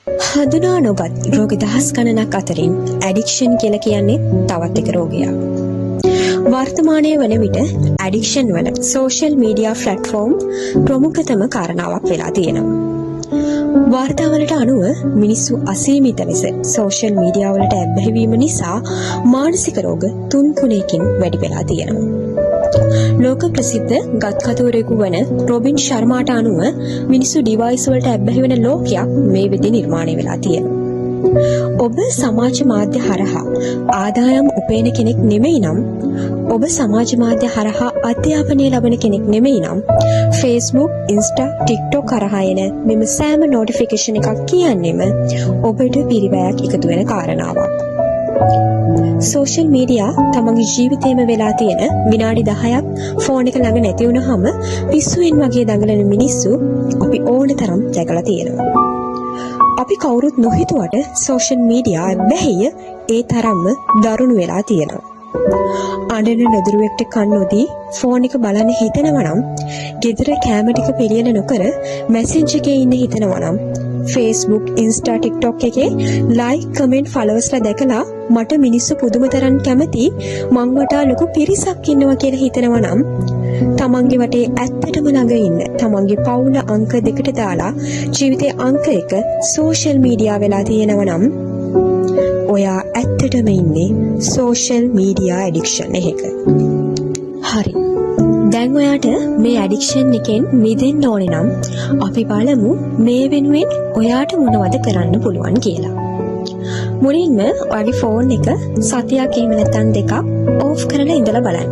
හඳුනා නොගත් රෝග දහස් ගණනක් අතරින් ඇඩික්ෂන් කියලා කියන්නේ තවත් එක රෝගයක්. වර්තමානයේ වන විට ඇඩික්ෂන් වල සෝෂල් මීඩියා ප්ලැට්ෆෝම් ප්‍රමුඛතම කාරණාවක් වෙලා තියෙනවා. වාර්තාවලට අනුව මිනිස්සු අසීමිත ලෙස සෝෂල් මීඩියා වලට ඇබ්බැහි වීම නිසා මානසික රෝග 3 වැඩි වෙලා තියෙනවා. ලෝක ප්‍රසිද්ධ ගත්කතුවරයෙකු වන රොබින් ශර්මාට අනුව මිනිස්සු ඩිවයිස් වලට ඇබ්බැහි වෙන ලෝකයක් මේ වෙද්දී නිර්මාණය වෙලා තියෙනවා. ඔබ සමාජ මාධ්‍ය හරහා ආදායම් උපයන කෙනෙක් නෙමෙයි නම්, ඔබ සමාජ මාධ්‍ය හරහා අධ්‍යාපනය ලබන කෙනෙක් නෙමෙයි නම්, Facebook, Insta, TikTok කරහා එන මෙම සෑම නොටිෆිකේෂන් එකක් කියන්නේම ඔබට පිරිවැයක් එකතු වෙන කාරණාවක්. සෝෂල් මීඩියා තමන්ගේ ජීවිතේම වෙලා තියෙන විනාඩි 10ක් ෆෝන් එක ළඟ නැති වුණාම පිස්සුවෙන් වගේ දඟලන මිනිස්සු අපි ඕන තරම් දැකලා තියෙනවා. අපි කවුරුත් නොහිතුවට සෝෂල් මීඩියා බැහැය ඒ තරම්ම දරුණු වෙලා තියෙනවා. අඬන නදුරුවෙක්ට කන් නොදී ෆෝන් එක බලන්න හිතනවා නම්, ගෙදර කැම ටික පිළියෙල නොකර මැසේජ් එකේ ඉන්න හිතනවා නම්, Facebook, Insta, TikTok එකේ like, comment, followers ලා දැකලා මට මිනිස්සු පුදුම තරම් කැමති, මං වටා ලොකු පිරිසක් ඉන්නවා කියලා හිතනවා නම්, තමන්ගේ වටේ ඇත්තටම ළඟ ඉන්න තමන්ගේ පවුල අංක 2ට දාලා ජීවිතේ අංක 1 සෝෂල් මීඩියා වෙලා තියෙනවා නම්, ඔයා ඇත්තටම ඉන්නේ සෝෂල් මීඩියා ඇඩික්ෂන් එකක. හරි. දැන් ඔයාට මේ ඇඩික්ෂන් එකෙන් මිදෙන්න ඕනේ නම් අපි බලමු මේ වෙනුවෙන් ඔයාට මොනවද කරන්න පුළුවන් කියලා. මුලින්ම ඔයාගේ ෆෝන් එක සතියක් එහෙම නැත්නම් 2ක් ඕෆ් කරලා ඉඳලා බලන්න.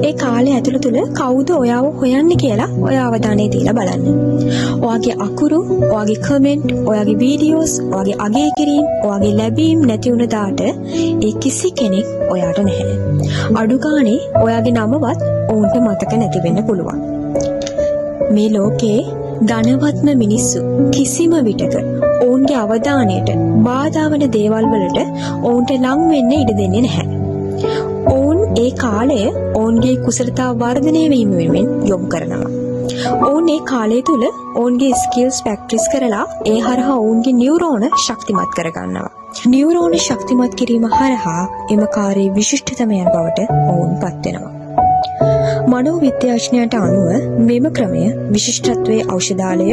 ඒ කාලය ඇතුළත කවුද ඔයාව හොයන්නේ කියලා ඔයා අවධානය දීලා බලන්න. ඔයාගේ අකුරු, ඔයාගේ කමෙන්ට්, ඔයාගේ වීඩියෝස්, ඔයාගේ අගය කිරීම, ඔයාගේ ලැබීම් නැති වුණ දාට ඒ කිසි කෙනෙක් ඔයාට නැහැ. අඩු ගානේ ඔයාගේ නමවත් ඔවුන්ට මතක නැති වෙන්න පුළුවන්. මේ ලෝකේ ධනවත්ම මිනිස්සු කිසිම විටක ඔවුන්ගේ අවධානයට බාධා වන දේවල් වලට ඔවුන්ට ලං වෙන්න ඉඩ දෙන්නේ නැහැ. ඔවුන් ඒ කාලය ඔවුන්ගේ කුසලතා වර්ධනය වීම වෙනුවෙන් යොමු කරනවා. ඔවුන් ඒ කාලය තුල ඔවුන්ගේ ස්කිල්ස් ප්‍රැක්ටිස් කරලා ඒ හරහා ඔවුන්ගේ නියුරෝන ශක්තිමත් කරගන්නවා. නියුරෝන ශක්තිමත් කිරීම හරහා එම කාර්යයේ විශිෂ්ටතමයන් බවට ඔවුන්පත් වෙනවා. මනෝවිද්‍යාඥයන්ට අනුව මෙම ක්‍රමය විශිෂ්ටත්වයේ ඖෂධාලය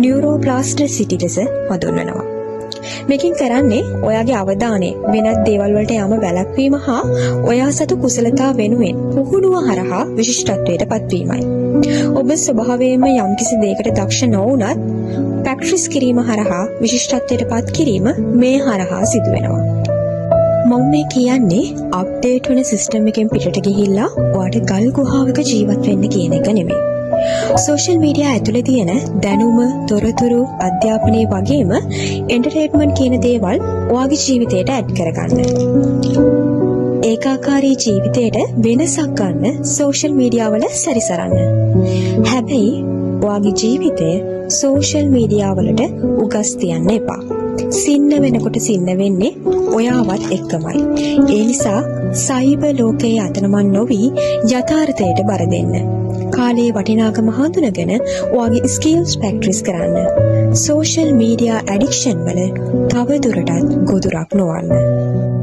නියුරෝප්ලාස්ටිසිටි ලෙස හඳුන්වනවා. මේකෙන් කරන්නේ ඔයාගේ අවධානය වෙනත් දේවල් වලට යම වැළැක්වීම හා ඔයා සතු කුසලතා වෙනුවෙන් පුහුණුව හරහා විශිෂ්ටත්වයට පත්වීමයි. ඔබ ස්වභාවයෙන්ම යම්කිසි දෙයකට දක්ෂ නොවුනත් ප්‍රැක්ටිස් කිරීම හරහා විශිෂ්ටත්වයට පත් කිරීම මේ හරහා සිදු වෙනවා. මම මේ කියන්නේ අප්ඩේට් වෙන සිස්ටම් එකෙන් පිටට ගිහිල්ලා ඔයාට ගල් ගුහාවක ජීවත් වෙන්න කියන එක නෙමෙයි. සෝෂල් මීඩියා ඇතුලේ තියෙන දැනුම, තොරතුරු, අධ්‍යාපනය වගේම එන්ටර්ටේන්මන්ට් කියන දේවල් ඔයාගේ ජීවිතයට ඇඩ් කරගන්න. ඒකාකාරී ජීවිතයට වෙනසක් ගන්න සෝෂල් මීඩියා වල සැරිසරන්න. හැබැයි ඔයාගේ ජීවිතය සෝෂල් මීඩියා වලට උගස් තියන්න එපා. සින්න වෙනකොට සින්න වෙන්නේ ඔයාවත් එක්කමයි. ඒ නිසා සයිබර් ලෝකයේ අතනමන් නොවි යථාර්ථයට බර දෙන්න. කාලයේ වටිනාකම හඳුනගෙන ඔයාගේ ස්කිල්ස් ප්‍රැක්ටිස් කරන්න. සෝෂල් මීඩියා ඇඩික්ෂන් වල තව දුරටත් ගොදුරක් නොවන්න.